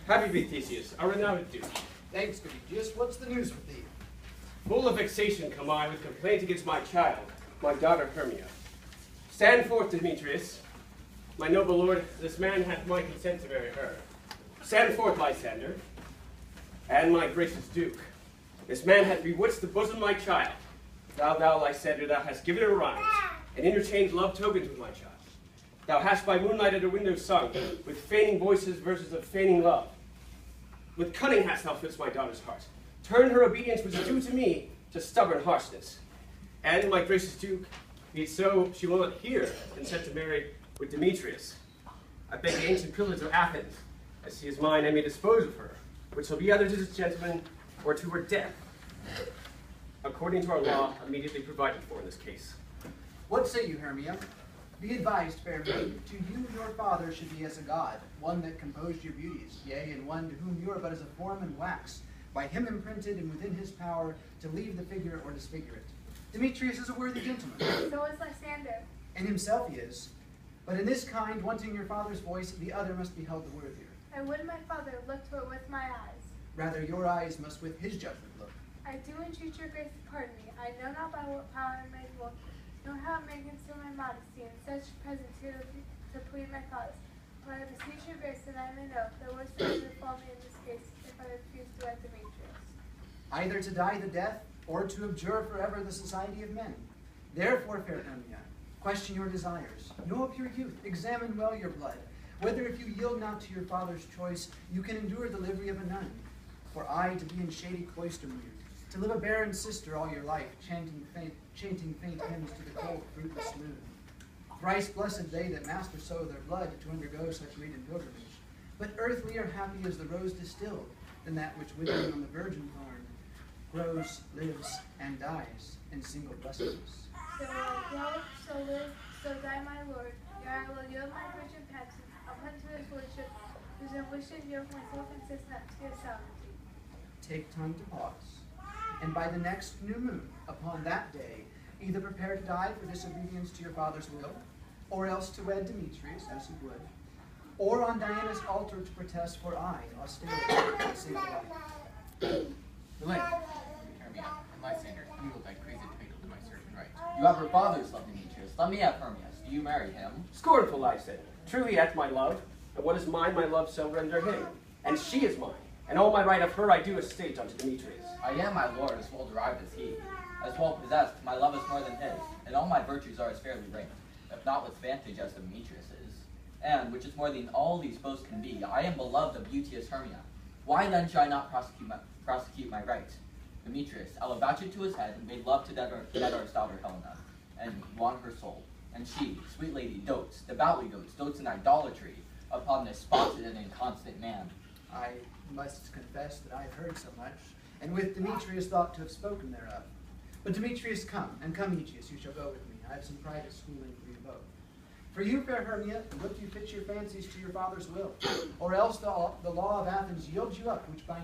Happy be Theseus, a renowned duke. Thanks, good Aegeus. What's the news with thee? Full of vexation come I with complaint against my child, my daughter Hermia. Stand forth, Demetrius. My noble lord, this man hath my consent to marry her. Stand forth, Lysander, and my gracious duke. This man hath bewitched the bosom of my child. Thou, Lysander, thou hast given her rhymes, and interchanged love tokens with my child. Thou hast by moonlight at her window sung, with feigning voices verses of feigning love. With cunning hast thou fixed my daughter's heart. Turned her obedience which is due to me to stubborn harshness. And my gracious duke, be it so she will not hear consent to marry with Demetrius. I beg the ancient pillars of Athens, as she is mine, I may dispose of her, which shall be either to this gentleman or to her death, according to our law immediately provided for in this case. What say you, Hermia? Be advised, fair maid, to you your father should be as a god, one that composed your beauties, yea, and one to whom you are but as a form in wax, by him imprinted and within his power to leave the figure or disfigure it. Demetrius is a worthy gentleman. So is Lysander. And himself he is. But in this kind, wanting your father's voice, the other must be held the worthier. I would my father look to it with my eyes. Rather, your eyes must with his judgment look. I do entreat your grace to pardon me. I know not by what power I may look, nor how it may conceal my modesty in such presence here to plead my cause. But I beseech your grace that I may know the worst that would befall me in this case if I refuse to wed Demetrius. Either to die the death, or to abjure forever the society of men. Therefore, fair Hermia, question your desires. Know up your youth, examine well your blood, whether if you yield not to your father's choice, you can endure the livery of a nun. For I, to be in shady cloister mood, to live a barren sister all your life, chanting faint hymns to the cold, fruitless moon. Thrice blessed they that master so their blood to undergo such maiden pilgrimage. But earthlier happy is the rose distilled, than that which withering on the virgin thorn grows, lives, and dies in single blessedness. So will I grow, so live, so die my lord. Ere I will yield my virgin passion upon to his worship, whose wishes yoke my soul consist not to his sovereignty. Take time to pause, and by the next new moon, upon that day, either prepare to die for disobedience to your father's will, or else to wed Demetrius, as you would, or on Diana's altar to protest for I, austerity, and single life. Relate, Hermia, and Lysander, you look like crazy fatal to my certain right. You have her father's love, Demetrius. Let me have Hermia's. Do you marry him? Scornful Lysander, truly hath my love, and what is mine my love shall render him. And she is mine, and all my right of her I do estate unto Demetrius. I am my lord, as well derived as he. As well possessed, my love is more than his, and all my virtues are as fairly ranked, if not with vantage as Demetrius is. And, which is more than all these boasts can be, I am beloved of beauteous Hermia. Why then should I not prosecute my right? Demetrius, I will vouch it to his head, and made love to Daedalus' daughter Helena, and won her soul. And she, sweet lady, devoutly dotes in idolatry upon this spotted and inconstant man. I must confess that I have heard so much, and with Demetrius thought to have spoken thereof. But Demetrius, come, and come, Aegeus, you shall go with me. I have some private schooling for you both. For you, fair Hermia, look you fit your fancies to your father's will, or else the law of Athens yields you up, which by